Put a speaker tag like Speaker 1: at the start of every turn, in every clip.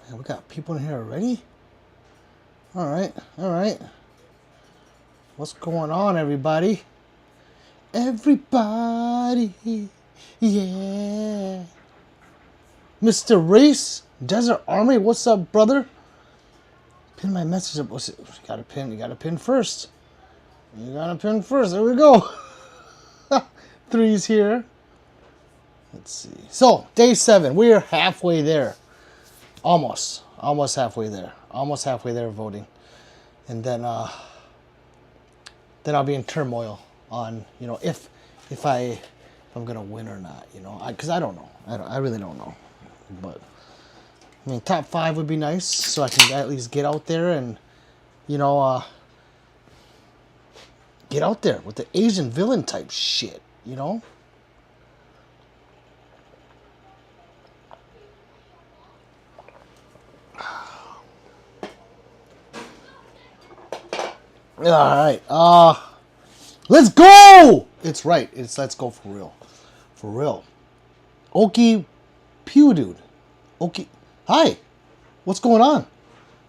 Speaker 1: Man, we got people in here already? Alright, alright. What's going on, everybody? Everybody, yeah. Mr. Reese, Desert Army, what's up, brother? Pin my message up. What's it? You gotta pin first. You gotta pin first. There we go. Three's here. Let's see. So, day 7. We are halfway there. Almost halfway there. Almost halfway there voting. And then I'll be in turmoil on, if I'm gonna win or not, because I don't know. I really don't know. But I mean, top 5 would be nice, so I can at least get out there and, get out there with the Asian villain type shit, All right, let's go. It's right. It's let's go for real, for real. Okie Pew dude. Okie, hi. What's going on?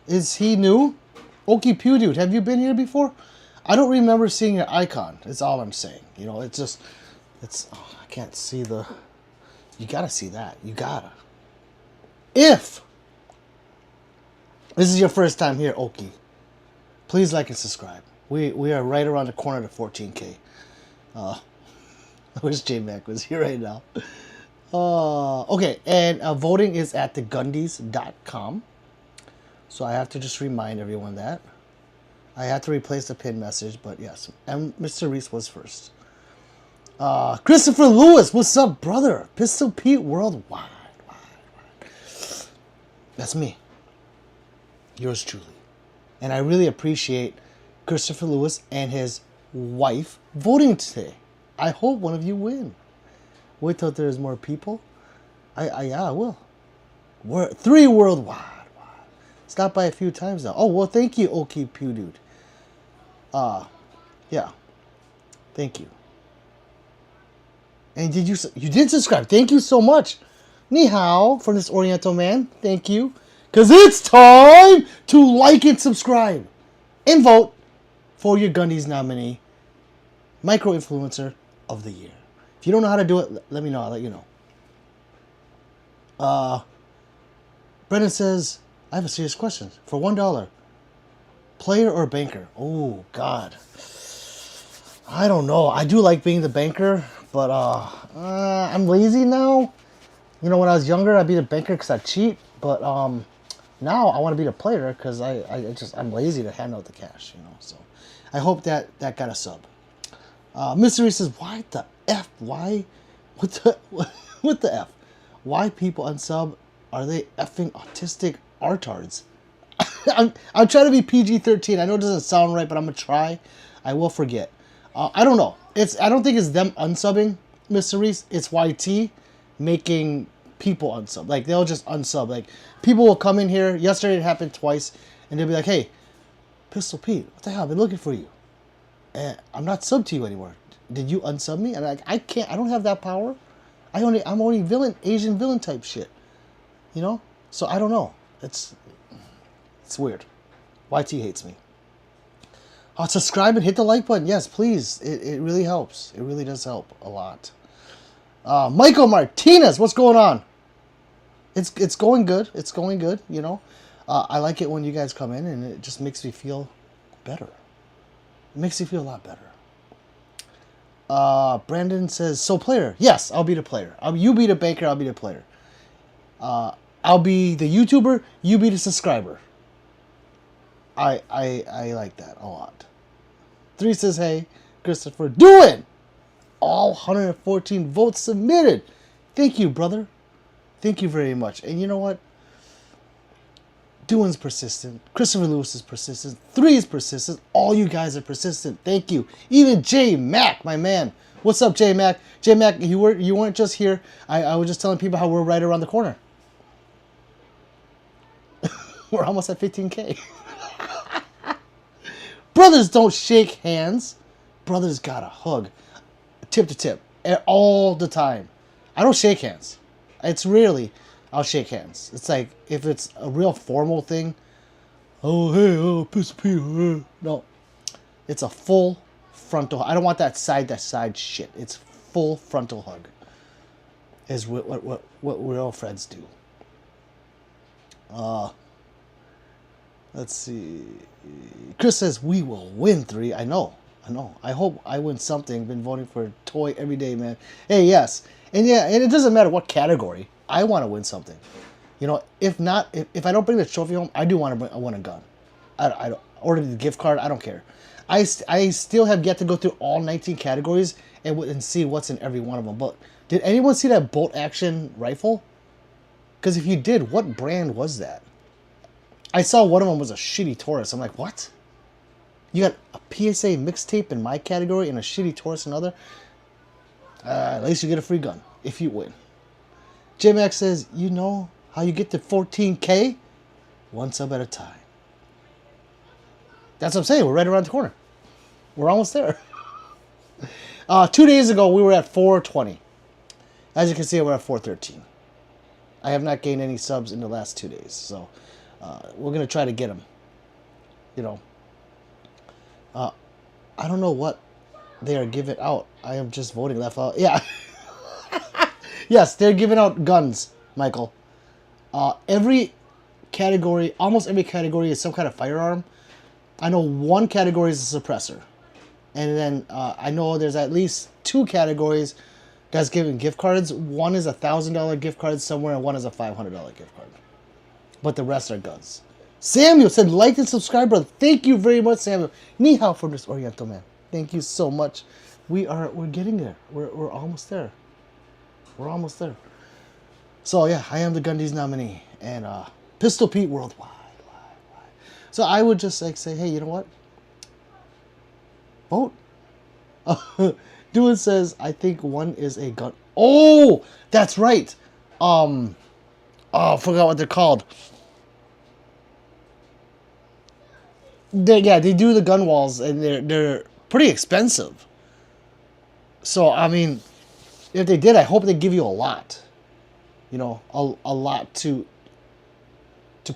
Speaker 1: Is he new? Okie Pew dude, have you been here before? I don't remember seeing your icon. That's all I'm saying. It's just, I can't see the. You gotta see that. You gotta. If this is your first time here, Okie, please like and subscribe. We are right around the corner to 14K. I wish J-Mac was here right now. Okay, and voting is at thegundys.com. So I have to just remind everyone that. I have to replace the pin message, but yes. And Mr. Reese was first. Christopher Lewis, what's up, brother? Pistol Pete Worldwide. That's me. Yours truly. And I really appreciate Christopher Lewis and his wife voting today. I hope one of you win. Wait till there's more people. Yeah, I will. We're 3 worldwide. Stop by a few times now. Oh, well, thank you, Okie Pew dude. Yeah. Thank you. And you did subscribe. Thank you so much. Ni hao from this Oriental man. Thank you. Because it's time to like and subscribe. And vote for your Gundy's nominee, Micro Influencer of the Year. If you don't know how to do it, let me know. I'll let you know. Brendan says, I have a serious question. For $1, player or banker? Oh, God. I don't know. I do like being the banker, but I'm lazy now. When I was younger, I'd be the banker because I cheat. But now I want to be the player because I'm lazy to hand out the cash. So I hope that got a sub. Mystery says, why the F? Why? What the F? Why people unsub? Are they effing autistic artards? I'm trying to be PG-13. I know it doesn't sound right, but I'm gonna try. I will forget. I don't know. I don't think it's them unsubbing, Mr. Reese. It's YT making people unsub. Like they'll just unsub. Like people will come in here. Yesterday it happened twice, and they'll be like, "Hey, Pistol Pete, what the hell? I've been looking for you. And I'm not subbed to you anymore. Did you unsub me?" And I can't. I don't have that power. I'm only villain, Asian villain type shit. So I don't know. It's weird. YT hates me. Subscribe and hit the like button. Yes, please. It really helps. It really does help a lot. Michael Martinez, what's going on? It's going good. It's going good. I like it when you guys come in, and it just makes me feel better. It makes me feel a lot better. Brandon says, so player. Yes, I'll be the player. You be the banker, I'll be the player. I'll be the YouTuber, you be the subscriber. I like that a lot. 3 says, hey, Christopher, doing! All 114 votes submitted. Thank you, brother. Thank you very much. And you know what? Doing's persistent. Christopher Lewis is persistent. 3 is persistent. All you guys are persistent. Thank you. Even J Mac, my man. What's up, J Mac? J Mac, you weren't just here. I was just telling people how we're right around the corner. We're almost at 15K. Brothers don't shake hands. Brothers gotta hug. Tip to tip. All the time. I don't shake hands. It's rarely. I'll shake hands. It's like if it's a real formal thing. Oh hey, oh piece of Peter. No, it's a full frontal. I don't want that side shit. It's full frontal hug. Is what real friends do. Let's see. Chris says we will win 3. I know. I hope I win something. Been voting for a toy every day, man. Hey, yes, and yeah, and it doesn't matter what category. I want to win something. You know, if not, if I don't bring the trophy home, I do want to bring. I want a gun. I don't order the gift card. I don't care. I still have yet to go through all 19 categories and see what's in every one of them. But did anyone see that bolt action rifle? Because if you did, what brand was that? I saw one of them was a shitty Taurus. I'm like, what? You got a PSA mixtape in my category and a shitty Taurus in another? At least you get a free gun if you win. JMax says, you know how you get to 14K? One sub at a time. That's what I'm saying. We're right around the corner. We're almost there. 2 days ago, we were at 420. As you can see, we're at 413. I have not gained any subs in the last 2 days. So we're going to try to get them. You know. I don't know what they are giving out. I am just voting left out. Yeah. Yes, they're giving out guns, Michael. Every category, almost every category is some kind of firearm. I know one category is a suppressor. And then I know there's at least 2 categories that's giving gift cards. One is a $1,000 gift card somewhere, and one is a $500 gift card. But the rest are guns. Samuel said, like and subscribe, brother. Thank you very much, Samuel. Ni hao from this Oriental man. Thank you so much. We're getting there. We're almost there. We're almost there. So yeah, I am the Gundy's nominee. And Pistol Pete worldwide. So I would just like say, hey, you know what? Vote. Duan says, I think one is a gun. Oh, that's right. Oh, I forgot what they're called. They do the gun walls, and they're pretty expensive. So I mean, if they did, I hope they give you a lot. You know, a lot to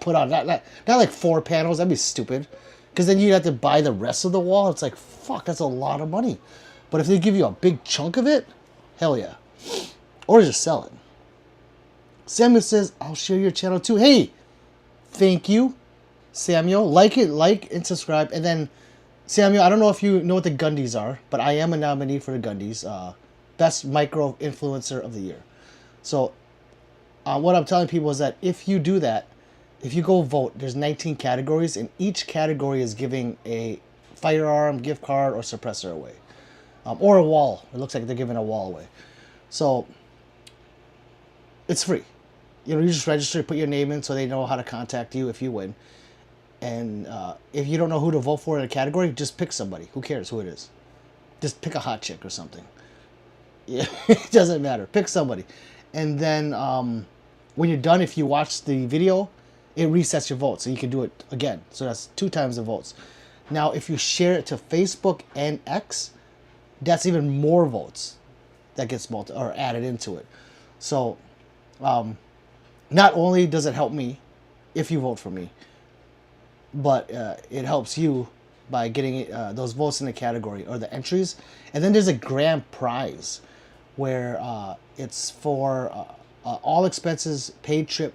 Speaker 1: put on. Not like 4 panels. That'd be stupid. Because then you'd have to buy the rest of the wall. It's like, fuck, that's a lot of money. But if they give you a big chunk of it, hell yeah. Or just sell it. Samuel says, I'll share your channel too. Hey, thank you, Samuel. Like and subscribe. And then, Samuel, I don't know if you know what the Gundys are, but I am a nominee for the Gundys. Best Micro Influencer of the Year. So, what I'm telling people is that if you do that, if you go vote, there's 19 categories, and each category is giving a firearm, gift card, or suppressor away. Or a wall. It looks like they're giving a wall away. So, it's free. You know, you just register, put your name in so they know how to contact you if you win. And if you don't know who to vote for in a category, just pick somebody. Who cares who it is? Just pick a hot chick or something. Yeah, it doesn't matter. Pick somebody. And then when you're done, if you watch the video, it resets your vote. So you can do it again. So that's 2 times the votes. Now, if you share it to Facebook and X, that's even more votes that gets added into it. So not only does it help me if you vote for me, but it helps you by getting those votes in the category or the entries. And then there's a grand prize where it's for all expenses paid trip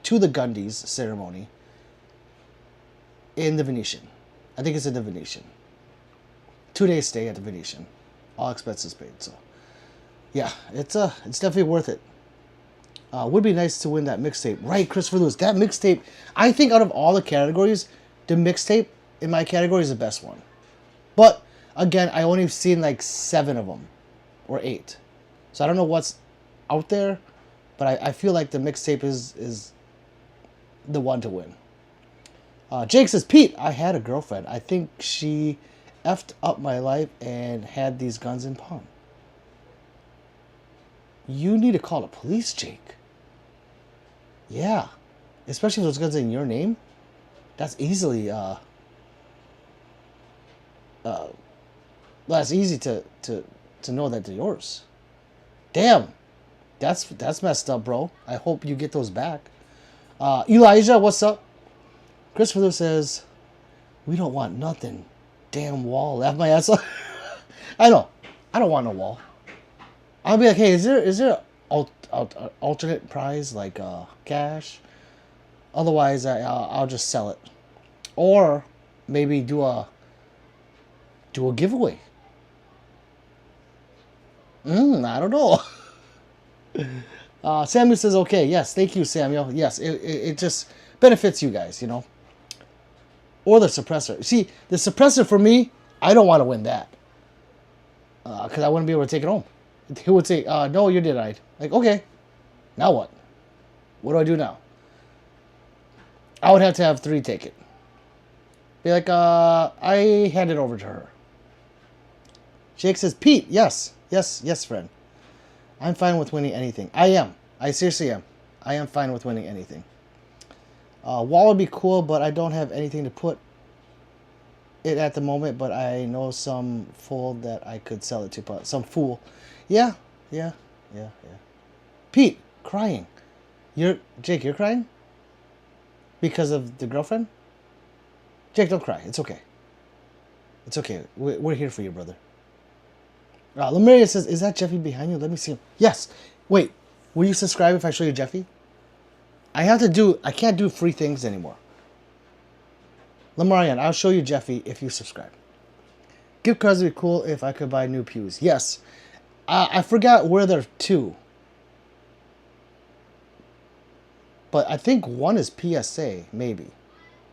Speaker 1: to the Gundy's ceremony in the Venetian. I think it's in the Venetian. 2-day stay at the Venetian. All expenses paid. So yeah, it's definitely worth it. Would be nice to win that mixtape. Right, Christopher Lewis. That mixtape, I think out of all the categories, the mixtape in my category is the best one. But again, I only seen like 7 of them or 8. So I don't know what's out there, but I feel like the mixtape is the one to win. Jake says, Pete, I had a girlfriend. I think she effed up my life and had these guns in pawn. You need to call the police, Jake. Yeah. Especially if those guns are in your name. That's easily, that's easy to know that they're yours. Damn. That's messed up, bro. I hope you get those back. Elijah, what's up? Christopher says, we don't want nothing. Damn wall. Laugh my ass off. I know. I don't want no wall. I'll be like, hey, is there alternate prize like cash? Otherwise, I'll just sell it, or maybe do a giveaway. I don't know. Samuel says, okay, yes, thank you, Samuel. Yes, it just benefits you guys, you know. Or the suppressor. See, the suppressor for me, I don't want to win that. Because I wouldn't be able to take it home. He would say, no, you're denied. Like, okay, now what? What do I do now? I would have to have 3 take it. Be like, I hand it over to her. Jake says, Pete, yes, friend. I'm fine with winning anything. I am. I seriously am. I am fine with winning anything. Wall would be cool, but I don't have anything to put it at the moment, but I know some fool that I could sell it to. But some fool. Yeah. Pete, crying. Jake, you're crying? Because of the girlfriend? Jake, don't cry. It's okay. It's okay. We're here for you, brother. Lemuria says, is that Jeffy behind you? Let me see him. Yes. Wait. Will you subscribe if I show you Jeffy? I can't do free things anymore. Lemarian, I'll show you Jeffy if you subscribe. Gift cards would be cool if I could buy new pews. Yes. I forgot where there are 2. But I think one is PSA, maybe.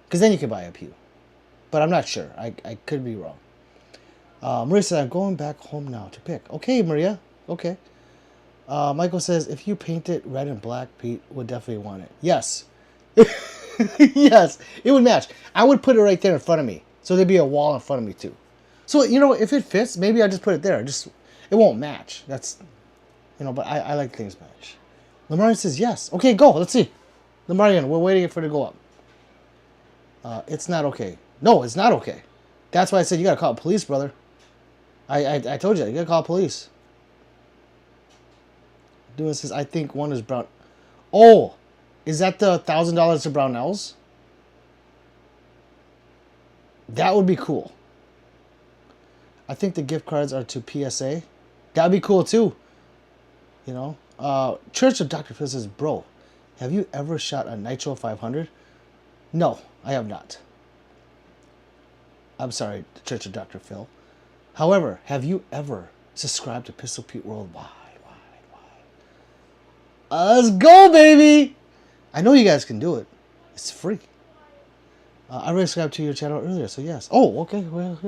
Speaker 1: Because then you can buy a pew. But I'm not sure. I could be wrong. Maria said, I'm going back home now to pick. Okay, Maria. Okay. Michael says, if you paint it red and black, Pete would definitely want it. Yes. Yes, it would match. I would put it right there in front of me. So there'd be a wall in front of me, too. So, you know, if it fits, maybe I just put it there. It won't match. That's, you know, but I like things match. Lemarian says, yes. Okay, go. Let's see. Lemarian, we're waiting for it to go up. It's not okay. No, it's not okay. That's why I said you gotta call the police, brother. I told you, you gotta call police. Doing says, I think one is brown. Oh, is that the $1,000 to Brownells? That would be cool. I think the gift cards are to PSA. That'd be cool too. You know, Church of Dr. Phil says, bro, have you ever shot a Nitro 500? No, I have not. I'm sorry, Church of Dr. Phil. However, have you ever subscribed to Pistol Pete Worldwide? Let's go, baby! I know you guys can do it. It's free. I already subscribed to your channel earlier, so yes. Oh, okay. Well,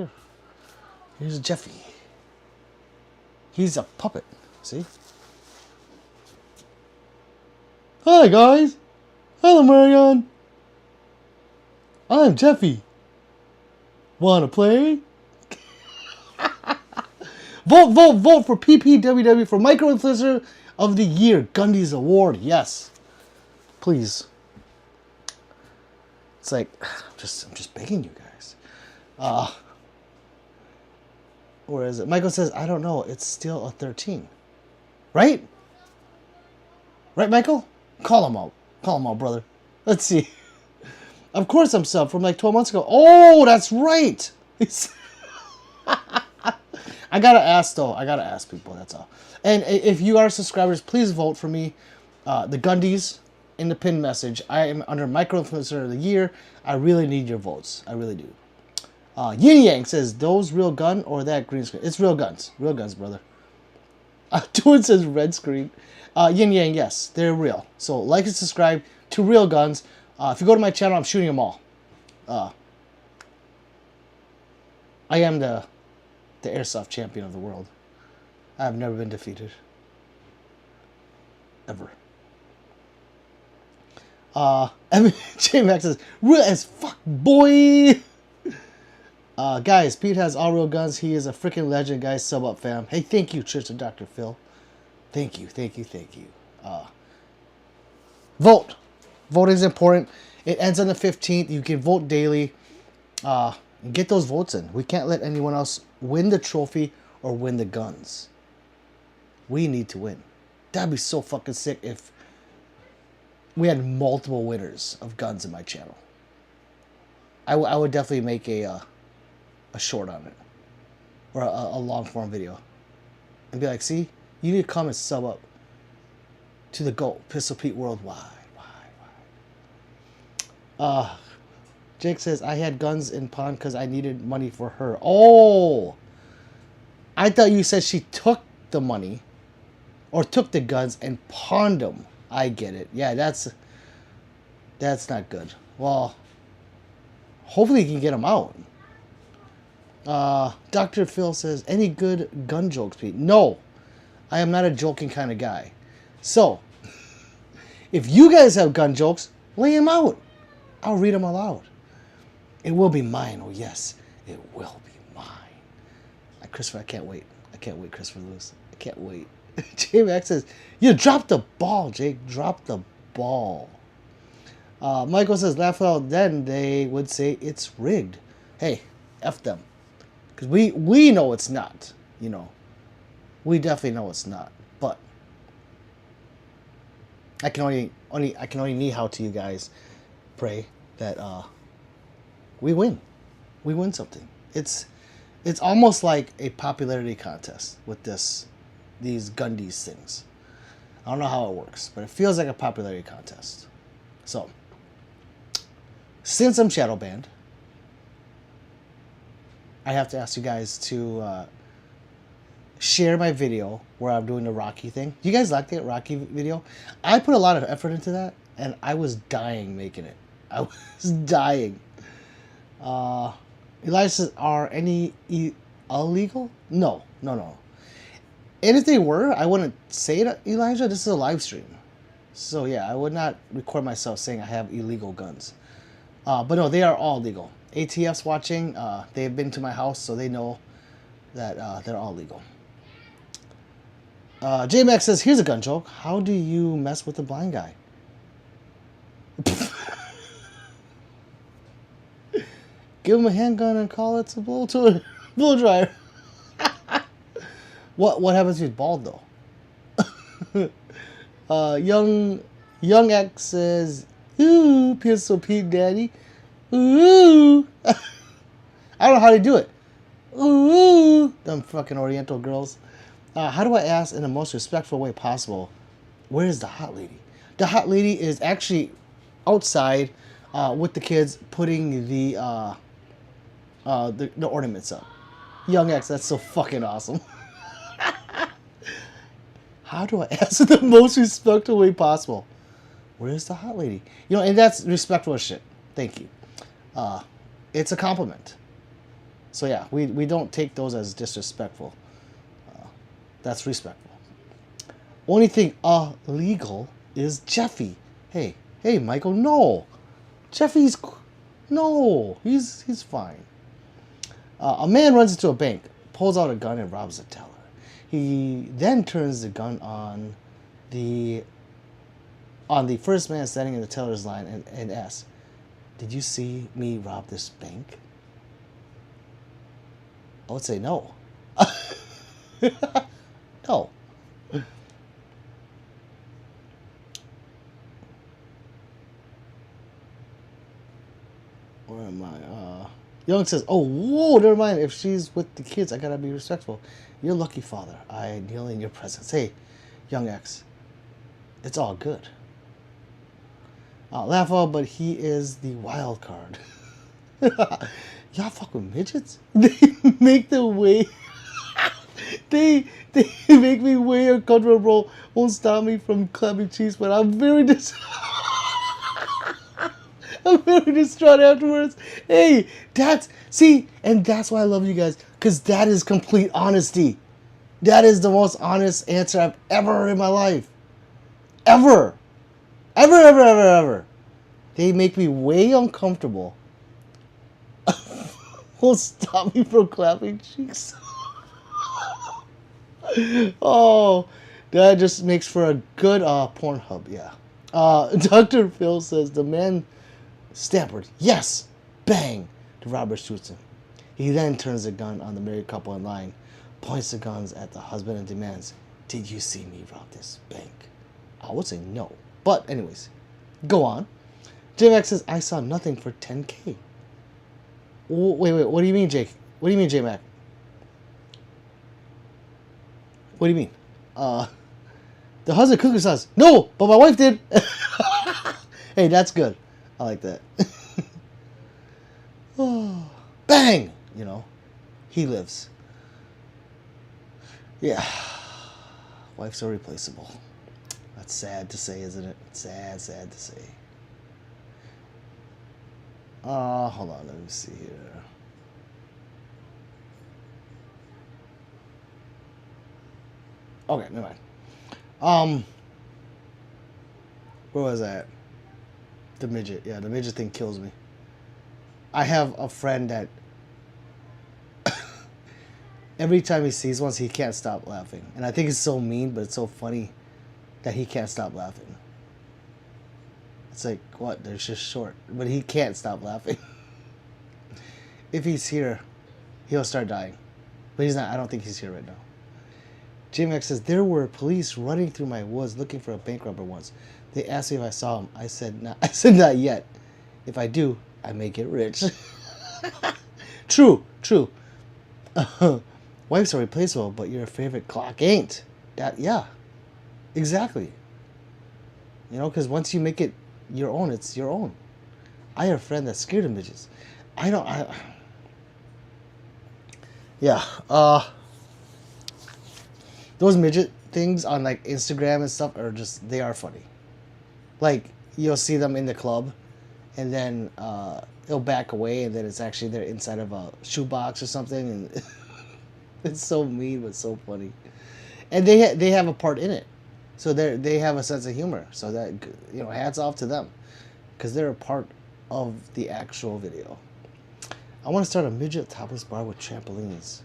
Speaker 1: here's Jeffy. He's a puppet. See? Hi, guys. Hello, Marion. I'm Jeffy. Wanna play? Vote for PPWW for Micro Influencer of the Year, Gundy's Award. Yes. Please. It's like, I'm just begging you guys. Where is it? Michael says, I don't know. It's still a 13. Right? Right, Michael? Call him out. Call him out, brother. Let's see. Of course I'm sub from like 12 months ago. Oh, that's right. I gotta ask, though. I gotta ask people, that's all. And if you are subscribers, please vote for me. The Gundys in the pinned message. I am under Micro Influencer of the Year. I really need your votes. I really do. Yin Yang says, those real gun or that green screen? It's real guns. Real guns, brother. Dude says red screen. Yin Yang, yes, they're real. So like and subscribe to Real Guns. If you go to my channel, I'm shooting them all. I am the airsoft champion of the world. I have never been defeated. Ever. J Max says, real as fuck, boy. Guys, Pete has all real guns. He is a freaking legend, guys. Sub up, fam. Hey, thank you, Church of Dr. Phil. Thank you. Vote. Voting is important. It ends on the 15th. You can vote daily. Get those votes in. We can't let anyone else win the trophy or win the guns. We need to win. That'd be so fucking sick if we had multiple winners of guns in my channel. I would definitely make a short on it. Or a long form video. And be like, see, you need to come and sub up to the GOAT, Pistol Pete Worldwide. Jake says, I had guns in pawn because I needed money for her. Oh! I thought you said she took the money. Or took the guns and pawned them. I get it. Yeah, that's not good. Well, hopefully you can get them out. Dr. Phil says, any good gun jokes, Pete? No. I am not a joking kind of guy. So, if you guys have gun jokes, lay them out. I'll read them aloud. It will be mine. Oh, yes. It will be mine. Christopher, I can't wait. I can't wait, Christopher Lewis. I can't wait. J-Max says, you dropped the ball, Jake. Drop the ball. Michael says, laugh out. Then they would say it's rigged. Hey, F them. Because we know it's not. You know. We definitely know it's not. But I can only knee how to you guys pray that we win. We win something. It's almost like a popularity contest with these Gundies things. I don't know how it works, but it feels like a popularity contest. So, since I'm shadow banned, I have to ask you guys to share my video where I'm doing the Rocky thing. Do you guys like that Rocky video? I put a lot of effort into that, and I was dying making it. I was dying. Elijah says, are any illegal? No. And if they were, I wouldn't say it, Elijah. This is a live stream. So yeah, I would not record myself saying I have illegal guns. But no, they are all legal. ATF's watching. They've been to my house, so they know that they're all legal. J-Max says, here's a gun joke. How do you mess with a blind guy? Give him a handgun and call it a blow dryer. What happens if he's bald though? Young X says, ooh, Pistol Pete Daddy. Ooh. I don't know how to do it. Ooh, them fucking Oriental girls. How do I ask in the most respectful way possible, where is the hot lady? The hot lady is actually outside with the kids putting the ornaments up. Young X, that's so fucking awesome. How do I ask in the most respectful way possible? Where is the hot lady? You know, and that's respectful as shit. Thank you. It's a compliment. So yeah, we don't take those as disrespectful. That's respectful. Only thing illegal is Jeffy. Hey, Michael, no. Jeffy's no. He's fine. A man runs into a bank, pulls out a gun, and robs a teller. He then turns the gun on the first man standing in the teller's line and asks, "Did you see me rob this bank?" I would say no. No. Where am I? Young says, oh, whoa, never mind. If she's with the kids, I gotta be respectful. You're lucky, father. I kneel in your presence. Hey, Young X, it's all good. Laugh out, but he is the wild card. Y'all fuck with midgets? They make the way... They make me way uncomfortable, bro. Won't stop me from clapping cheeks, but I'm very I'm very distraught afterwards. Hey, that's why I love you guys, because that is complete honesty. That is the most honest answer I've ever heard in my life. Ever. Ever. They make me way uncomfortable. Won't stop me from clapping cheeks. Oh, that just makes for a good Pornhub, yeah. Dr. Phil says the man stammered, yes, bang, the robber shoots him. He then turns the gun on the married couple in line, points the guns at the husband and demands, Did you see me rob this bank? I would say no. But anyways, go on. JMac says, I saw nothing for 10K. Wait, what do you mean, Jake? What do you mean, JMac? What do you mean? The husband cooking sauce. No, but my wife did. Hey, that's good. I like that. Oh, bang! You know, he lives. Yeah. Wife's irreplaceable. That's sad to say, isn't it? Sad to say. Hold on, let me see here. Okay, never mind. Where was that? The midget. Yeah, the midget thing kills me. I have a friend that every time he sees one, he can't stop laughing. And I think it's so mean, but it's so funny that he can't stop laughing. It's like, what? They're just short. But he can't stop laughing. If he's here, he'll start dying. But he's not. I don't think he's here right now. JMax says, there were police running through my woods looking for a bank robber once. They asked me if I saw him. I said, not yet. If I do, I may get rich. True. Wife's are replaceable, but your favorite clock ain't. Yeah, exactly. You know, because once you make it your own, it's your own. I have a friend that's scared of midgets. Yeah. Those midget things on like Instagram and stuff are just, they are funny. Like, you'll see them in the club, and then it'll back away, and then it's actually they're inside of a shoebox or something, and it's so mean but so funny. And they have a part in it, so they have a sense of humor. So that, you know, hats off to them, because they're a part of the actual video. I want to start a midget topless bar with trampolines.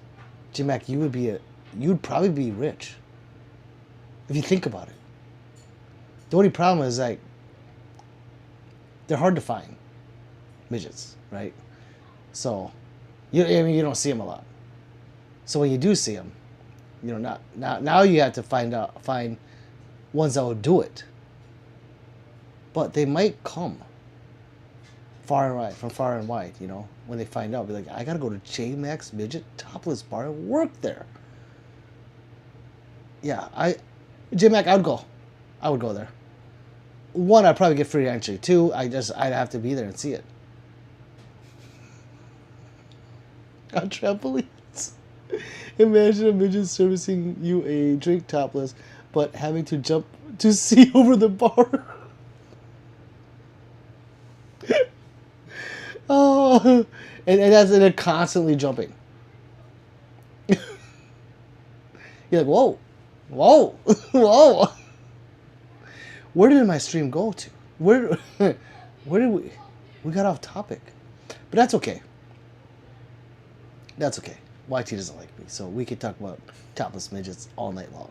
Speaker 1: J-Mac, you'd probably be rich if you think about it. The only problem is, like, they're hard to find, midgets, right? So, you don't see them a lot. So when you do see them, you know, now you have to find ones that will do it. But they might come from far and wide, you know, when they find out, be like, I gotta go to J-Max Midget Topless Bar and work there. Yeah, J-Mac, I would go there. One, I'd probably get free entry. Two, I'd have to be there and see it. On trampolines. Imagine a midget servicing you a drink topless, but having to jump to see over the bar. Oh, and they're constantly jumping. You're like, whoa. Whoa. Where did my stream go to? Where did we got off topic? But that's okay. That's okay. YT doesn't like me, so we could talk about topless midgets all night long.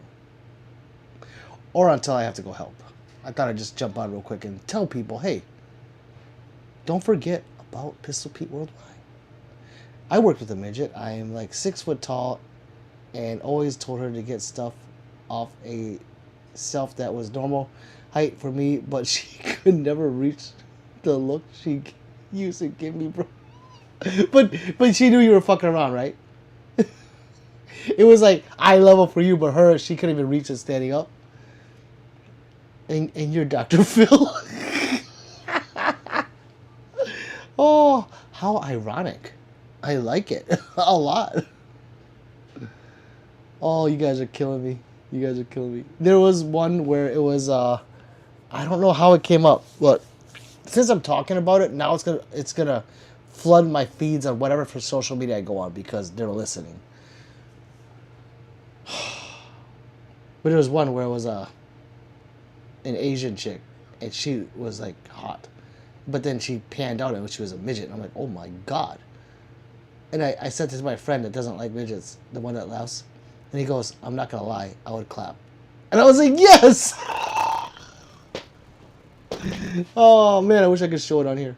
Speaker 1: Or until I have to go help. I thought I'd just jump on real quick and tell people, hey, don't forget about Pistol Pete Worldwide. I worked with a midget. I am like 6 foot tall, and always told her to get stuff off a shelf that was normal height for me, but she could never reach the look she used to give me, bro. But she knew you were fucking around, right? It was like eye level for you, but her, she couldn't even reach it standing up. And you're Dr. Phil. Oh, how ironic. I like it a lot. Oh, you guys are killing me. There was one where it was, I don't know how it came up. Look, since I'm talking about it, now it's gonna flood my feeds on whatever for social media I go on because they're listening. But there was one where it was an Asian chick, and she was like hot, but then she panned out and she was a midget. And I'm like, oh my god. And I said this to my friend that doesn't like midgets, the one that laughs, and he goes, I'm not gonna lie, I would clap. And I was like, yes. Oh man, I wish I could show it on here.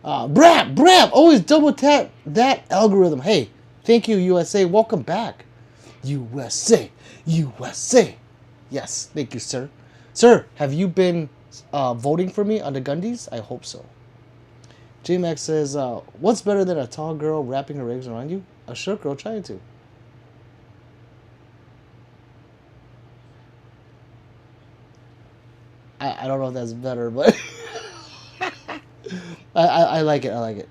Speaker 1: Brab, always double tap that algorithm. Hey, thank you, USA. Welcome back, USA. Yes, thank you, sir. Sir, have you been voting for me on the Gundies? I hope so. J-Max says, what's better than a tall girl wrapping her legs around you? A short girl trying to. I don't know if that's better, but I like it. I like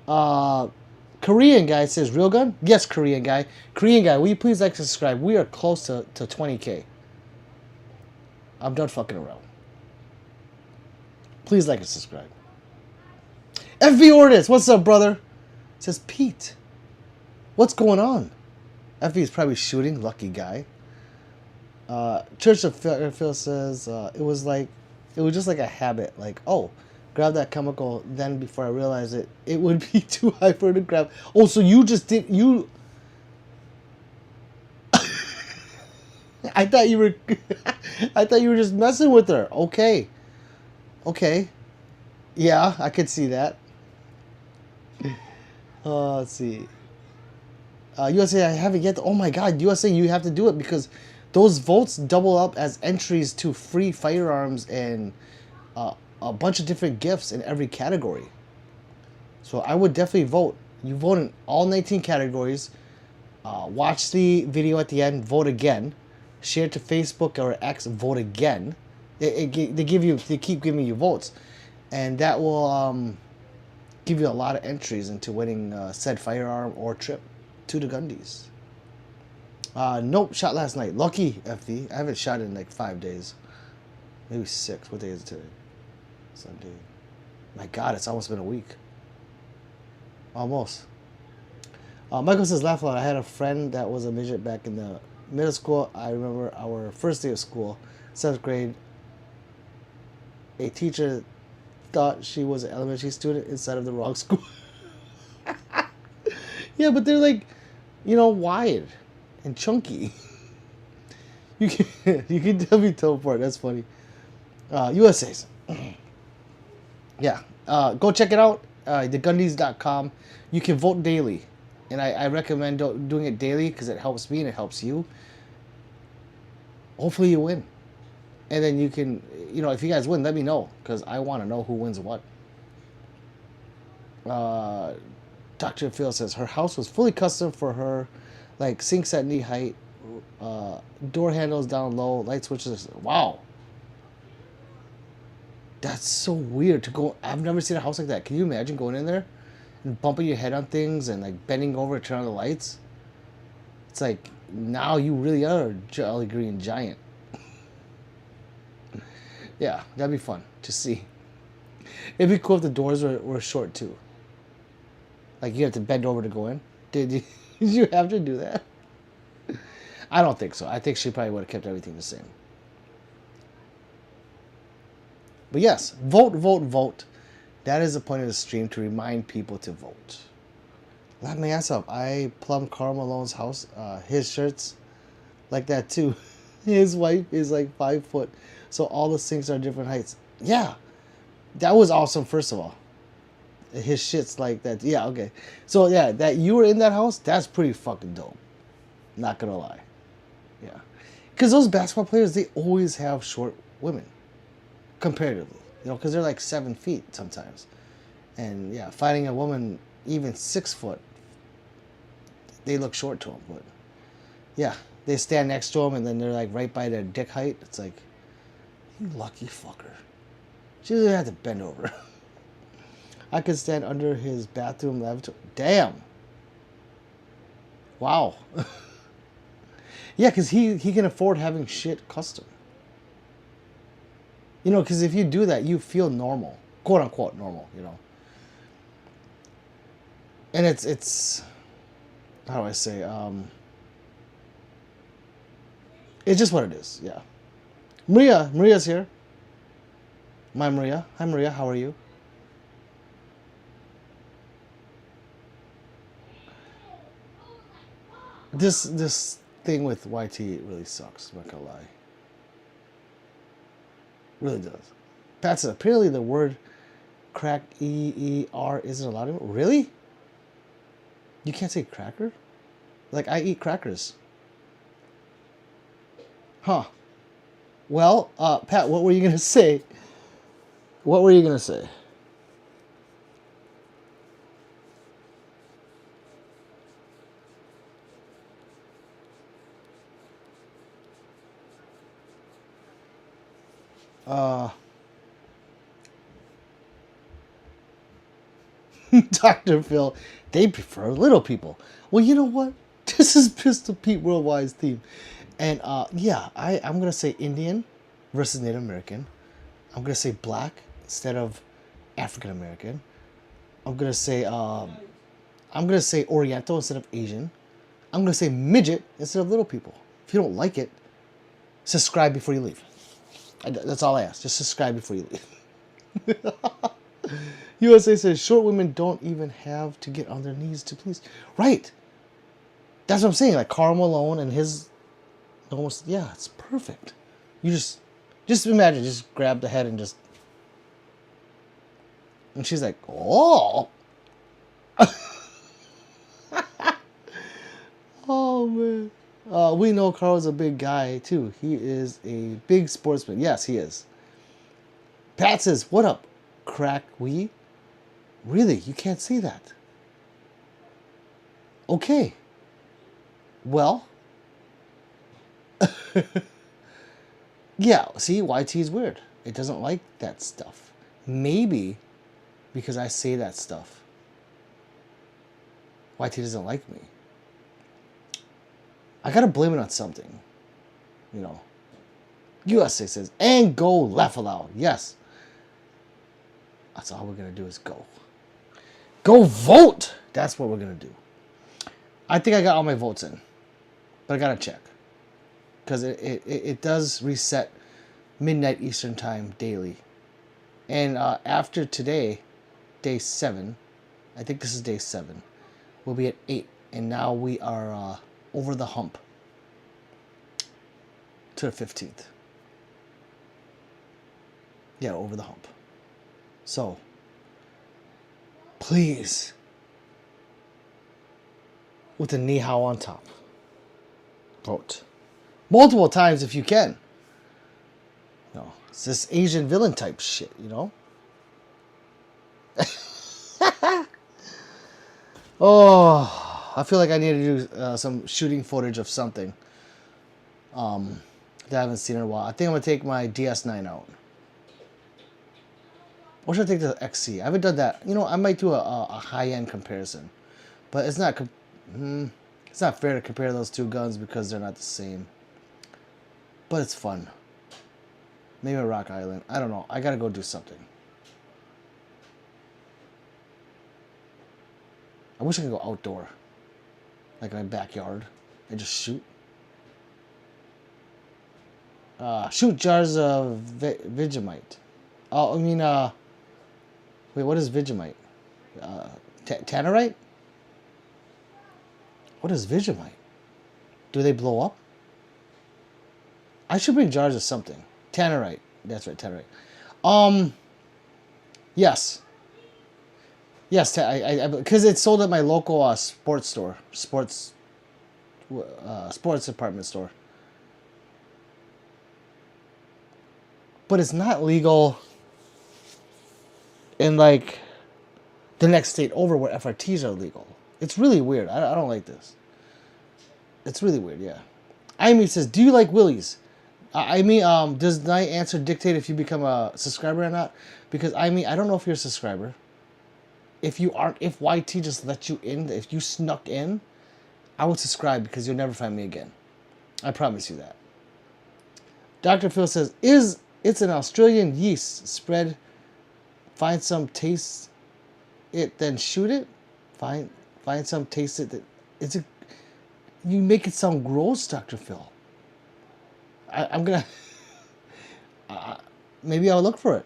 Speaker 1: it. Korean guy says, real gun? Yes, Korean guy. Korean guy, will you please like and subscribe? We are close to 20K. I'm done fucking around. Please like and subscribe. FV Ordis, what's up, brother? It says, Pete, what's going on? FV is probably shooting, lucky guy. Church of Phil says, it was just like a habit. Like, oh, grab that chemical, then before I realized it, it would be too high for her to grab. Oh, so you just did, you... I thought you were, I thought you were just messing with her. Okay. Okay. Yeah, I could see that. Let's see. USA, I haven't yet. Oh my God, USA, you have to do it because those votes double up as entries to free firearms and a bunch of different gifts in every category. So I would definitely vote. You vote in all 19 categories. Watch the video at the end. Vote again. Share it to Facebook or X. Vote again. They keep giving you votes, and that will give you a lot of entries into winning said firearm or trip to the Gundies. Nope, shot last night. Lucky, FD. I haven't shot in like 5 days. Maybe 6. What day is it today? Sunday. My God, it's almost been a week. Almost. Michael says, laugh a lot. I had a friend that was a midget back in the middle school. I remember our first day of school, 7th grade. A teacher thought she was an elementary student inside of the wrong school. Yeah, but they're like, wide and chunky. You can definitely tell apart. That's funny. USA's. Yeah. Go check it out. Thegundies.com. You can vote daily. And I recommend doing it daily because it helps me and it helps you. Hopefully you win. And then you can, if you guys win, let me know because I want to know who wins what. Dr. Phil says her house was fully custom for her, like sinks at knee height, door handles down low, light switches. Wow. That's so weird to go. I've never seen a house like that. Can you imagine going in there and bumping your head on things and like bending over to turn on the lights? It's like now you really are a Jolly Green Giant. Yeah, that'd be fun to see. It'd be cool if the doors were short too. Like you have to bend over to go in. Did you have to do that? I don't think so. I think she probably would have kept everything the same. But yes, vote, vote, vote. That is the point of the stream, to remind people to vote. Laugh my ass off. I plumbed Karl Malone's house. His shirts like that too. His wife is like 5 foot. So all the sinks are different heights. Yeah. That was awesome, first of all. His shit's like that. Yeah, okay. So yeah, that you were in that house, that's pretty fucking dope. Not gonna lie. Yeah. Because those basketball players, they always have short women. Comparatively. Because they're like 7 feet sometimes. And yeah, fighting a woman even 6 foot, they look short to them. But yeah, they stand next to them and then they're like right by their dick height. It's like, you lucky fucker. She doesn't have to bend over. I could stand under his bathroom lavatory. Damn. Wow. Yeah, because he can afford having shit custom. Because if you do that, you feel normal. Quote unquote normal, And it's how do I say? It's just what it is, yeah. Maria's here. My Maria. Hi Maria, how are you? This thing with YT really sucks, I'm not gonna lie. Really does. Pat said, apparently the word crack EER isn't allowed anymore. Really? You can't say cracker? Like, I eat crackers. Huh. Well, Pat, what were you gonna say? What were you gonna say? Uh, Dr. Phil, they prefer little people. Well, you know what? This is Pistol Pete Worldwide's theme. And yeah, I'm going to say Indian versus Native American. I'm going to say black instead of African American. I'm going to say Oriental instead of Asian. I'm going to say midget instead of little people. If you don't like it, subscribe before you leave. That's all I ask. Just subscribe before you leave. USA says short women don't even have to get on their knees to please. Right. That's what I'm saying. Like Karl Malone and his almost, yeah, it's perfect. You just imagine, just grab the head and just, and she's like, oh. Oh man. We know Carl's a big guy too. He is a big sportsman. Yes, he is. Pat says, what up, crack wee? Really? You can't see that? Okay. Well. Yeah, see, YT is weird. It doesn't like that stuff. Maybe because I say that stuff. YT doesn't like me. I gotta blame it on something. You know. USA says, and go laugh aloud. Yes. That's all we're gonna do is go. Go vote! That's what we're gonna do. I think I got all my votes in. But I gotta check. Because it does reset midnight Eastern time daily. And after today, day 7, I think this is day 7, we'll be at 8. And now we are over the hump to the 15th. Yeah, over the hump. So, please, with the ni hao on top, vote. Multiple times if you can. No, it's this Asian villain type shit, you know? Oh, I feel like I need to do some shooting footage of something that I haven't seen in a while. I think I'm going to take my DS9 out. Or should I take the XC? I haven't done that. You know, I might do a high-end comparison. But it's not fair to compare those two guns because they're not the same. But it's fun. Maybe a Rock Island. I don't know. I gotta go do something. I wish I could go outdoor. Like in my backyard. And just shoot. Shoot jars of Vegemite. Oh, I mean, wait, what is Vegemite? Tannerite? What is Vegemite? Do they blow up? I should bring jars of something. Tannerite. That's right, Tannerite. Yes. Yes, because it's sold at my local sports store. Sports department store. But it's not legal in, like, the next state over where FRTs are legal. It's really weird. I don't like this. It's really weird, yeah. Amy says, do you like willies? Does my answer dictate if you become a subscriber or not? Because, I don't know if you're a subscriber. If you aren't, if YT just let you in, if you snuck in, I would subscribe because you'll never find me again. I promise you that. Dr. Phil says, it's an Australian yeast spread. Find some, taste it, then shoot it. Find some, taste it. You make it sound gross, Dr. Phil. I'm gonna. Maybe I'll look for it.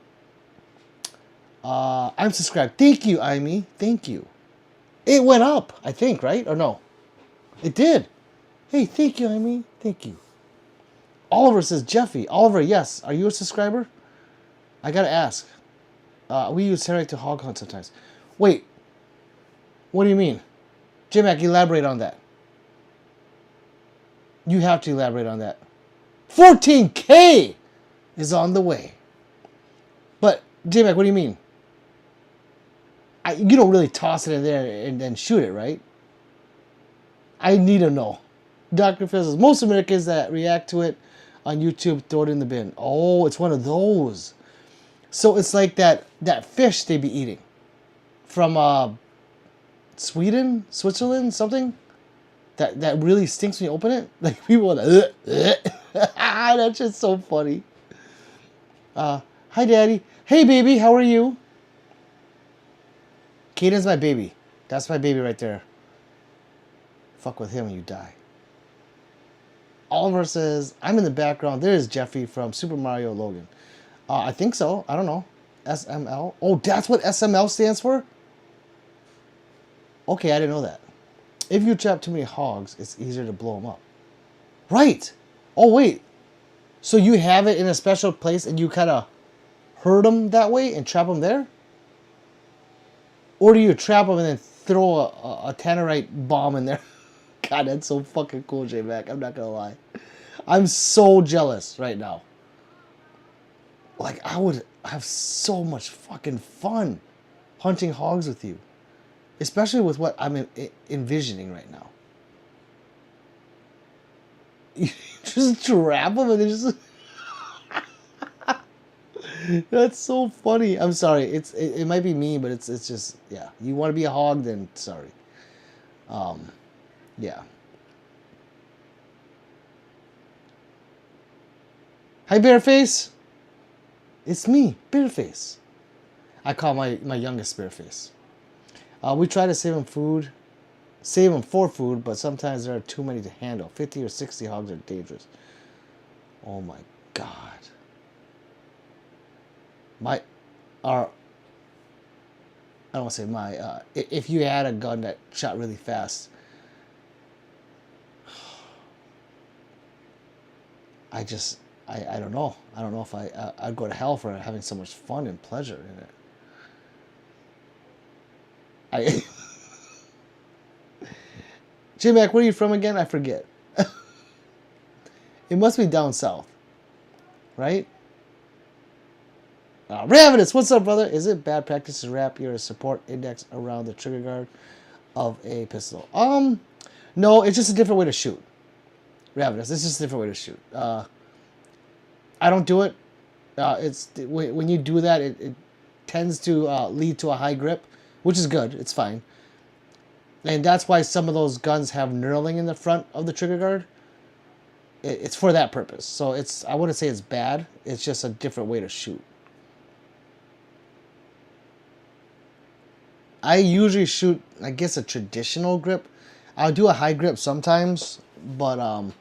Speaker 1: I'm subscribed. Thank you, Amy. Thank you. It went up, I think, right? Or no? It did. Hey, thank you, Amy. Thank you. Oliver says, Jeffy. Oliver, yes. Are you a subscriber? I gotta ask. We use Terry to hog hunt sometimes. Wait. What do you mean? J-Mac, elaborate on that. You have to elaborate on that. 14K is on the way. But, J-Mac, what do you mean? You don't really toss it in there and then shoot it, right? I need to know. Dr. Phil says, most Americans that react to it on YouTube throw it in the bin. Oh, it's one of those. So it's like that fish they be eating from Sweden, Switzerland, something that really stinks when you open it. Like people are like, that's just so funny. Hi, Daddy. Hey, baby. How are you? Caden's my baby. That's my baby right there. Fuck with him and you die. Oliver says, I'm in the background. There's Jeffy from Super Mario Logan. I think so. I don't know. SML. Oh, that's what SML stands for? Okay, I didn't know that. If you trap too many hogs, it's easier to blow them up. Right. Oh, wait. So you have it in a special place and you kind of herd them that way and trap them there? Or do you trap them and then throw a tannerite bomb in there? God, that's so fucking cool, J-Mac. I'm not going to lie. I'm so jealous right now. Like, I would have so much fucking fun hunting hogs with you. Especially with what I'm envisioning right now. You just trap them and they just... That's so funny. I'm sorry. It might be me, but it's just, yeah. You want to be a hog, then sorry. Yeah. Hi, Bearface. It's me, Bearface. I call my youngest Bearface. We try to save him for food, but sometimes there are too many to handle. 50 or 60 hogs are dangerous. Oh my God. I don't want to say if you had a gun that shot really fast, I don't know. I don't know if I'd go to hell for having so much fun and pleasure in it. J-Mac, where are you from again? I forget. It must be down south, right? Ravenous, what's up, brother? Is it bad practice to wrap your support index around the trigger guard of a pistol? No, it's just a different way to shoot. Ravenous, it's just a different way to shoot. I don't do it. It's when you do that, it tends to lead to a high grip, which is good. It's fine. And that's why some of those guns have knurling in the front of the trigger guard. It's for that purpose. So I wouldn't say it's bad. It's just a different way to shoot. I usually shoot, I guess, a traditional grip. I'll do a high grip sometimes, but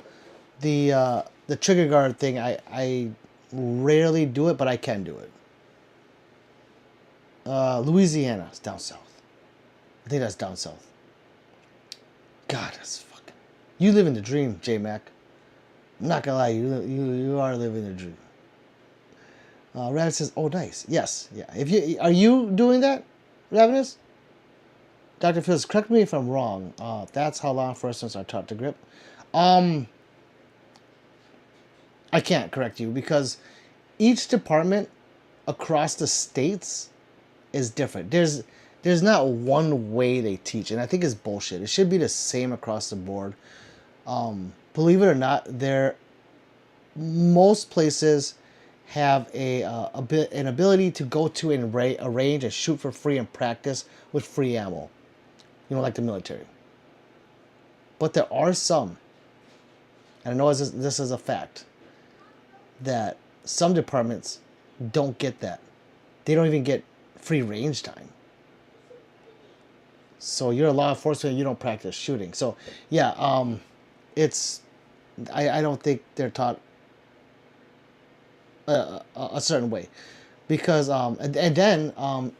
Speaker 1: the trigger guard thing, I rarely do it, but I can do it. Louisiana is down south. I think that's down south. God, that's fucking... You live in the dream, J-Mac. I'm not gonna lie, you are living the dream. Ravenous says, oh, nice. Yes, yeah. Are you doing that, Ravenous? Dr. Phillips, correct me if I'm wrong. That's how law enforcement are taught to grip. I can't correct you because each department across the states is different. There's not one way they teach, and I think it's bullshit. It should be the same across the board. Believe it or not, most places have an ability to go to a range and shoot for free and practice with free ammo. You know, like the military. But there are some, and I know this is a fact, that some departments don't get that. They don't even get free range time. So you're a law enforcement, you don't practice shooting. So yeah, I don't think they're taught a certain way, because and then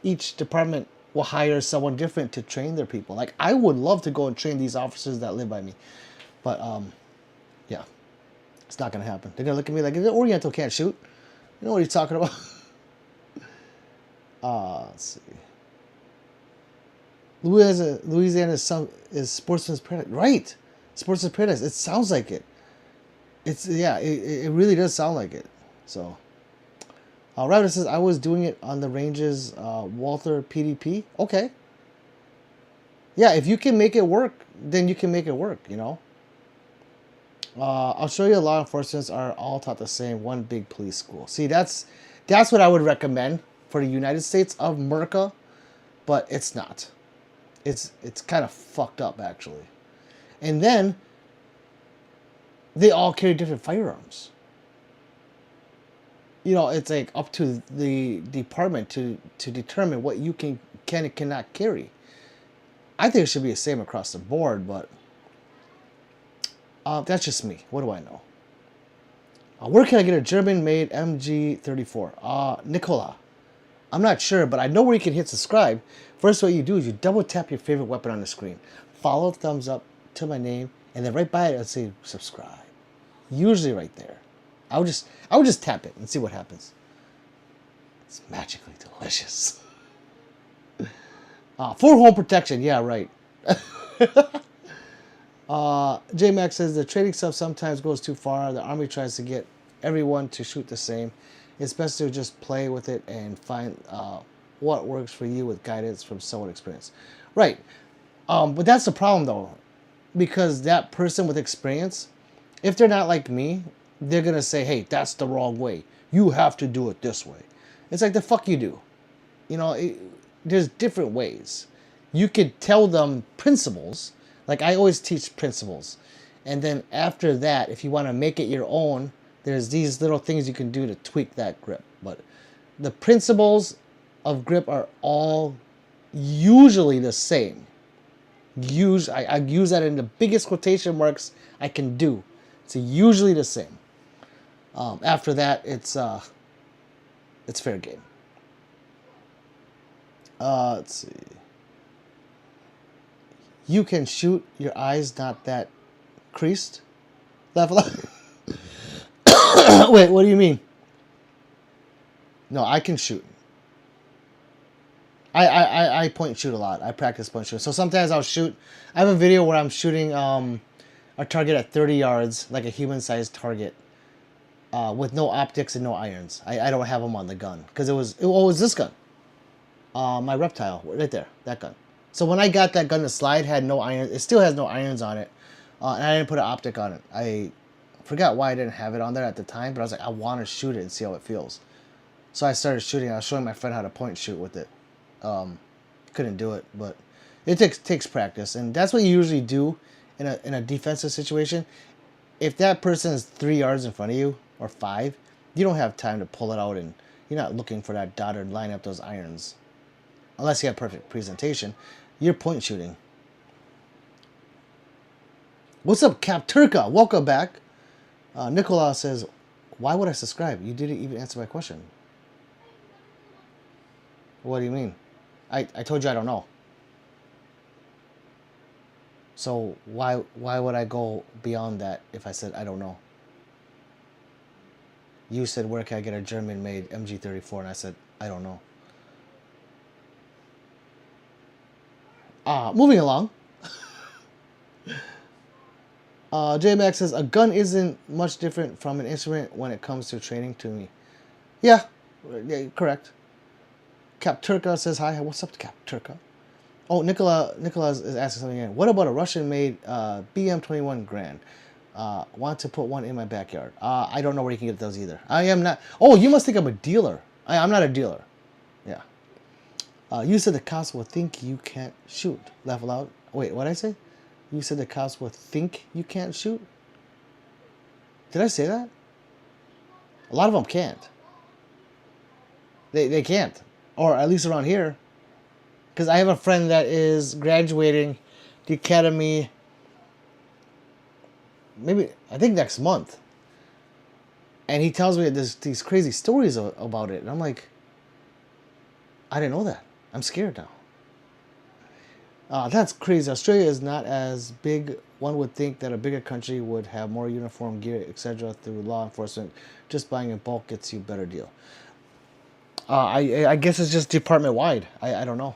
Speaker 1: each department will hire someone different to train their people. Like, I would love to go and train these officers that live by me, but yeah, it's not gonna happen. They're gonna look at me like, the Oriental can't shoot. You know what he's talking about? Let's see. Louisiana is sportsman's paradise, right? Sportsman's paradise. It sounds like it. It's yeah, it really does sound like it. So, Rabbit says I was doing it on the ranges. Walther PDP. Okay. Yeah, if you can make it work, then you can make it work. You know. Australia law enforcement are all taught the same. One big police school. See, that's what I would recommend for the United States of America, but it's not. It's kind of fucked up actually. And then they all carry different firearms. You know, it's like up to the department to determine what you can and cannot carry. I think it should be the same across the board, but that's just me. What do I know? Where can I get a German-made MG34? Nicola. I'm not sure, but I know where you can hit subscribe. First, what you do is you double tap your favorite weapon on the screen. Follow thumbs up to my name, and then right by it, it'll say subscribe. Usually right there. I would just tap it and see what happens. It's magically delicious. For home protection, yeah, right. J-Max says the trading stuff sometimes goes too far. The army tries to get everyone to shoot the same. It's best to just play with it and find what works for you with guidance from someone experienced. Right. But that's the problem though. Because that person with experience, if they're not like me, they're going to say, hey, that's the wrong way. You have to do it this way. It's like the fuck you do. You know, there's different ways. You could tell them principles. Like I always teach principles. And then after that, if you want to make it your own, there's these little things you can do to tweak that grip. But the principles of grip are all usually the same. I use that in the biggest quotation marks I can do. It's usually the same. After that, it's fair game. Let's see. You can shoot. Your eyes not that creased. Level up. Wait, what do you mean? No, I can shoot. I point and shoot a lot. I practice point shoot. So sometimes I'll shoot. I have a video where I'm shooting a target at 30 yards, like a human-sized target, with no optics and no irons. I don't have them on the gun because it was this gun, my reptile right there, that gun. So when I got that gun, the slide had no irons. It still has no irons on it, and I didn't put an optic on it. I forgot why I didn't have it on there at the time, but I was like, I want to shoot it and see how it feels. So I started shooting. I was showing my friend how to point shoot with it. Couldn't do it, but it takes practice, and that's what you usually do in a defensive situation. If that person is 3 yards in front of you or 5, you don't have time to pull it out, and you're not looking for that dot or line up those irons, unless you have perfect presentation. You're point shooting. What's up, Cap Turka? Welcome back. Nicola says, "Why would I subscribe? You didn't even answer my question." What do you mean? I told you I don't know. So why would I go beyond that if I said I don't know? You said, where can I get a German-made MG34? And I said, I don't know. Moving along. J-Max says, a gun isn't much different from an instrument when it comes to training to me. Yeah, correct. Cap Turka says hi. What's up, Cap Turka? Oh, Nicola is asking something again. What about a Russian-made BM21 Grand? Want to put one in my backyard. I don't know where you can get those either. I am not. Oh, you must think I'm a dealer. I'm not a dealer. Yeah. You said the cops will think you can't shoot. Laugh aloud. Wait, what did I say? You said the cops will think you can't shoot? Did I say that? A lot of them can't. They can't. Or at least around here. Because I have a friend that is graduating the academy, maybe, I think next month. And he tells me these crazy stories about it. And I'm like, I didn't know that. I'm scared now. That's crazy. Australia is not as big. One would think that a bigger country would have more uniform gear, etc. through law enforcement. Just buying in bulk gets you a better deal. I guess it's just department wide. I don't know.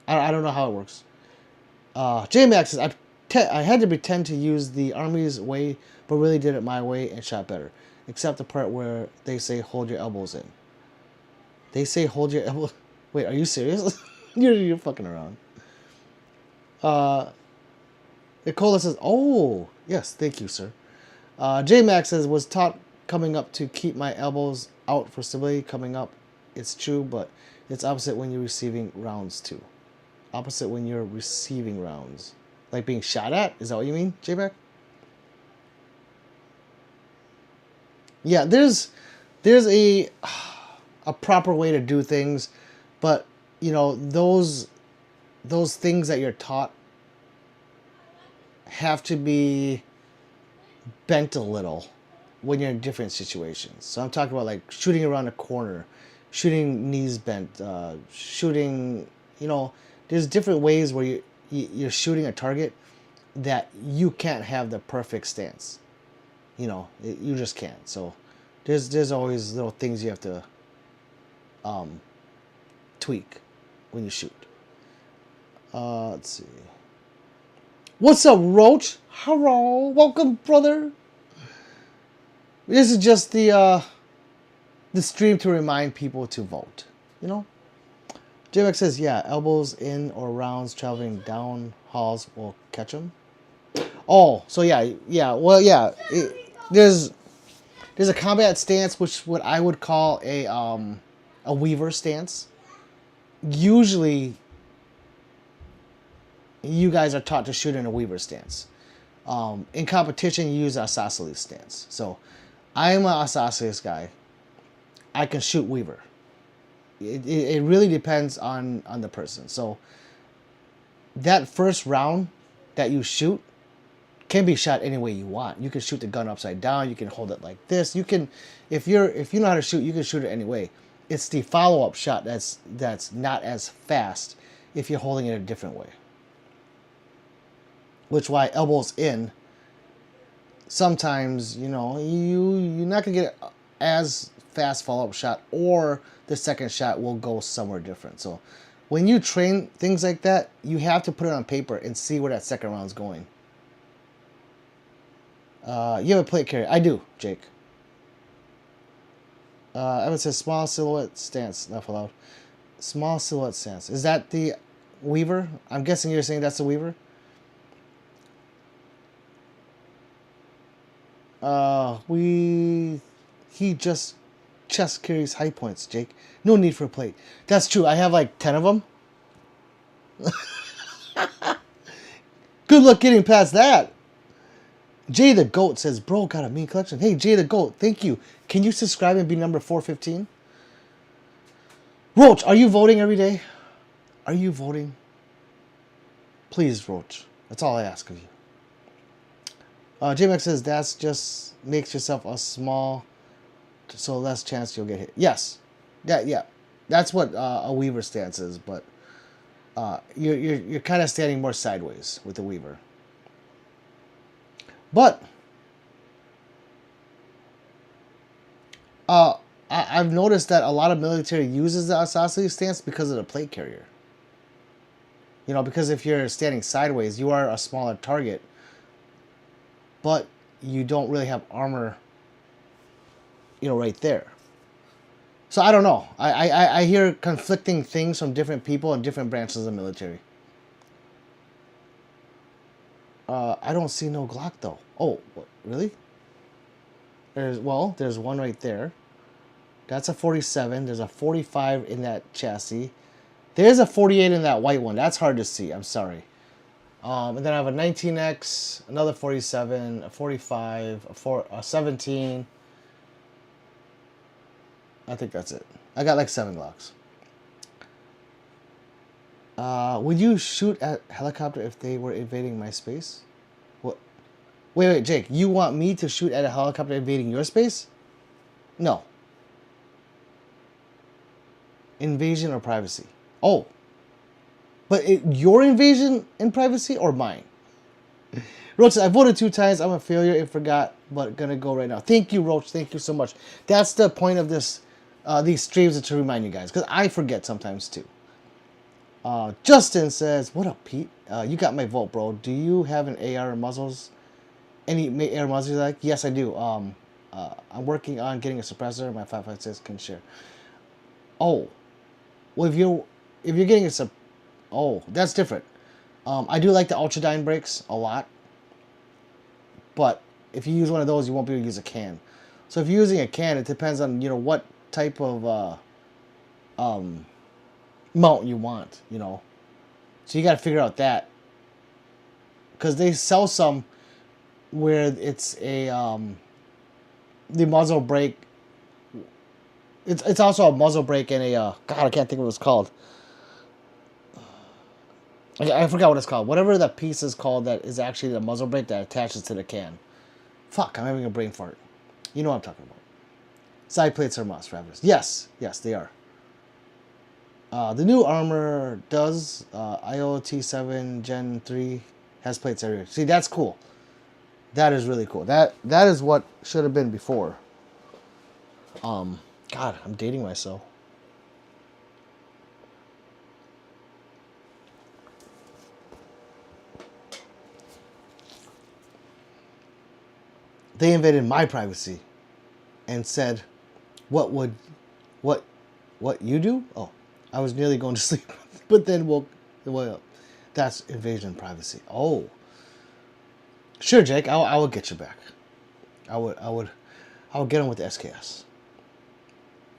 Speaker 1: I don't know how it works. J-Max says, I had to pretend to use the Army's way, but really did it my way and shot better. Except the part where they say hold your elbows in. They say hold your elbow. Wait, are you serious? you're fucking around. Nicola says, oh, yes, thank you, sir. J-Max says, was taught coming up to keep my elbows out for stability. Coming up, it's true, but it's opposite when you're receiving rounds too. Opposite when you're receiving rounds. Like being shot at? Is that what you mean, J-Mac? Yeah, there's a proper way to do things, but you know, those things that you're taught have to be bent a little when you're in different situations. So I'm talking about like shooting around a corner, shooting knees bent, shooting, you know, there's different ways where you're shooting a target that you can't have the perfect stance. You know, you just can't. So there's always little things you have to tweak when you shoot. Let's see. What's up, Roach? Hello, welcome, brother. This is just the stream to remind people to vote. You know. JMX says, yeah, elbows in or rounds traveling down halls will catch them. Oh, so yeah. Well, yeah. There's a combat stance, which what I would call a weaver stance. Usually, you guys are taught to shoot in a weaver stance. In competition, you use an isosceles stance. So, I'm an isosceles guy. I can shoot weaver. It really depends on the person. So, that first round that you shoot can be shot any way you want. You can shoot the gun upside down. You can hold it like this. You can, if you know how to shoot, you can shoot it any way. It's the follow-up shot that's not as fast if you're holding it a different way. Which why elbows in. Sometimes you're not gonna get as fast follow-up shot, or the second shot will go somewhere different. So when you train things like that, you have to put it on paper and see where that second round's going. You have a plate carrier. I do, Jake. Evan says small silhouette stance. Not allowed. Small silhouette stance. Is that the weaver? I'm guessing you're saying that's the weaver. He just chest carries high points, Jake. No need for a plate. That's true. I have like 10 of them. Good luck getting past that. Jay the Goat says, bro, got a mean collection. Hey, Jay the Goat, thank you. Can you subscribe and be number 415? Roach, are you voting every day? Are you voting? Please, Roach. That's all I ask of you. JMX says, that's just makes yourself a small, so less chance you'll get hit. Yes. Yeah. That's what a weaver stance is, but you're kind of standing more sideways with the weaver. But I've noticed that a lot of military uses the isosceles stance because of the plate carrier. You know, because if you're standing sideways, you are a smaller target, but you don't really have armor, right there. So I don't know. I hear conflicting things from different people in different branches of the military. I don't see no Glock though. Oh, what, really? There's one right there. That's a 47. There's a 45 in that chassis. There's a 48 in that white one. That's hard to see. I'm sorry. And then I have a 19X, another 47, a 45, a 17. I think that's it. I got like 7 Glocks. Would you shoot at helicopter if they were invading my space? What? Wait, Jake. You want me to shoot at a helicopter invading your space? No. Invasion or privacy? Oh. But your invasion and privacy or mine? Roach, I voted 2 times. I'm a failure and forgot, but gonna go right now. Thank you, Roach. Thank you so much. That's the point of this, these streams, is to remind you guys, because I forget sometimes too. Justin says, "What up, Pete? You got my vote, bro. Do you have an AR muzzles? Any AR muzzles you like?" Yes, I do. I'm working on getting a suppressor. My 5.56 can share. Oh, well, if you're getting oh, that's different. I do like the Ultradyne brakes a lot, but if you use one of those, you won't be able to use a can. So if you're using a can, it depends on what type of mount you want. So you got to figure out that, because they sell some where it's the muzzle brake. It's also a muzzle brake and a God, I can't think of what it's called. I forgot what it's called. Whatever that piece is called that is actually the muzzle brake that attaches to the can. Fuck, I'm having a brain fart. You know what I'm talking about. Side plates are must, Travis. Yes, they are. The new armor does. IoT7 Gen 3 has plates everywhere. See, that's cool. That is really cool. That is what should have been before. God, I'm dating myself. They invaded my privacy and said, what you do? Oh, I was nearly going to sleep, but then woke up. That's invasion of privacy. Oh, sure, Jake. I would get you back. I would get on with the SKS.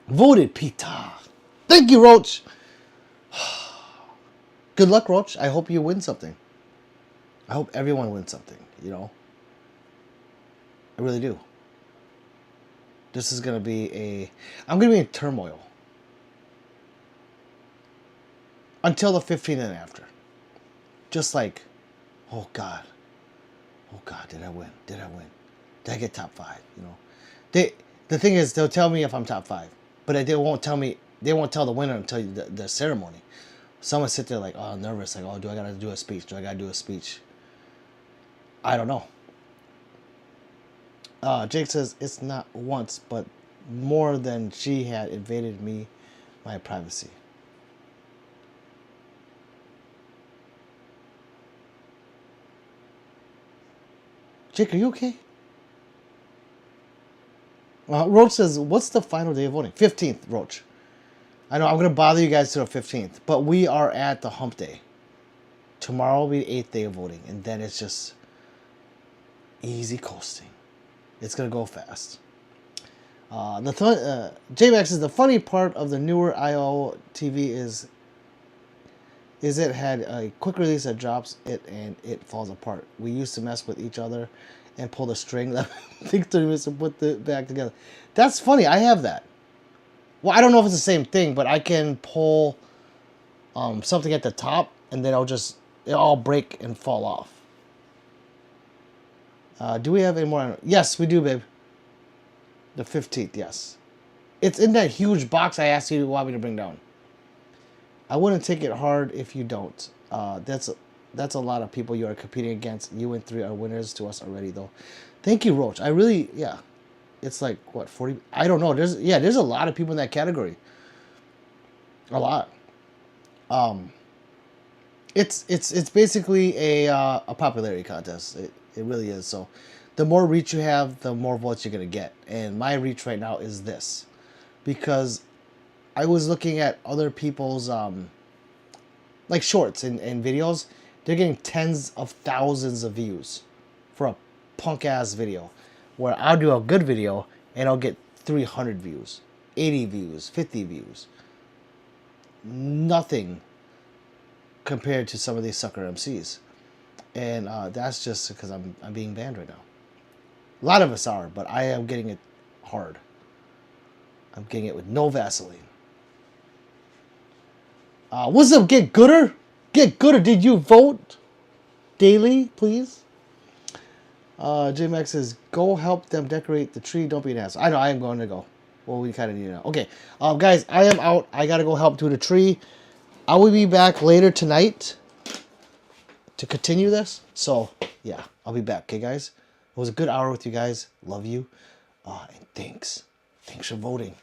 Speaker 1: Voted Pita. Thank you, Roach. Good luck, Roach. I hope you win something. I hope everyone wins something, I really do. This is going to be I'm going to be in turmoil. Until the 15th and after. Just like, oh God, did I win? Did I get top 5? The thing is, they'll tell me if I'm top 5, but they won't tell me. They won't tell the winner until the ceremony. Someone sit there like, oh, nervous, like, oh, do I gotta do a speech? I don't know. Jake says it's not once, but more than she had invaded my privacy. Jake, are you okay? Roach says, what's the final day of voting? 15th, Roach. I know I'm going to bother you guys till the 15th, but we are at the hump day. Tomorrow will be the 8th day of voting, and then it's just easy coasting. It's going to go fast. J-Max says, the funny part of the newer IO TV is it had a quick release that drops it and it falls apart. We used to mess with each other and pull the string that takes 30 minutes to put it back together. That's funny. I have that. Well, I don't know if it's the same thing, but I can pull something at the top and then it'll all break and fall off. Do we have any more? Yes, we do, babe. The 15th, yes. It's in that huge box I asked you to want me to bring down. I wouldn't take it hard if you don't. That's a lot of people you are competing against. You and 3 are winners to us already, though. Thank you, Roach. I really, yeah. It's like, what, 40? I don't know. There's a lot of people in that category. A lot. It's basically a popularity contest. It really is. So the more reach you have, the more votes you're going to get. And my reach right now is this. Because I was looking at other people's like shorts and videos. They're getting tens of thousands of views for a punk ass video, where I'll do a good video and I'll get 300 views, 80 views, 50 views. Nothing compared to some of these sucker MCs. And that's just because I'm being banned right now. A lot of us are, but I am getting it hard. I'm getting it with no Vaseline. What's up, Get Gooder? Get Gooder, did you vote? Daily, please. J-Max says, go help them decorate the tree. Don't be an ass. I know, I am going to go. Well, we kind of need to know. Okay, guys, I am out. I got to go help do the tree. I will be back later tonight to continue this. So, yeah, I'll be back. Okay, guys? It was a good hour with you guys. Love you. And thanks. Thanks for voting.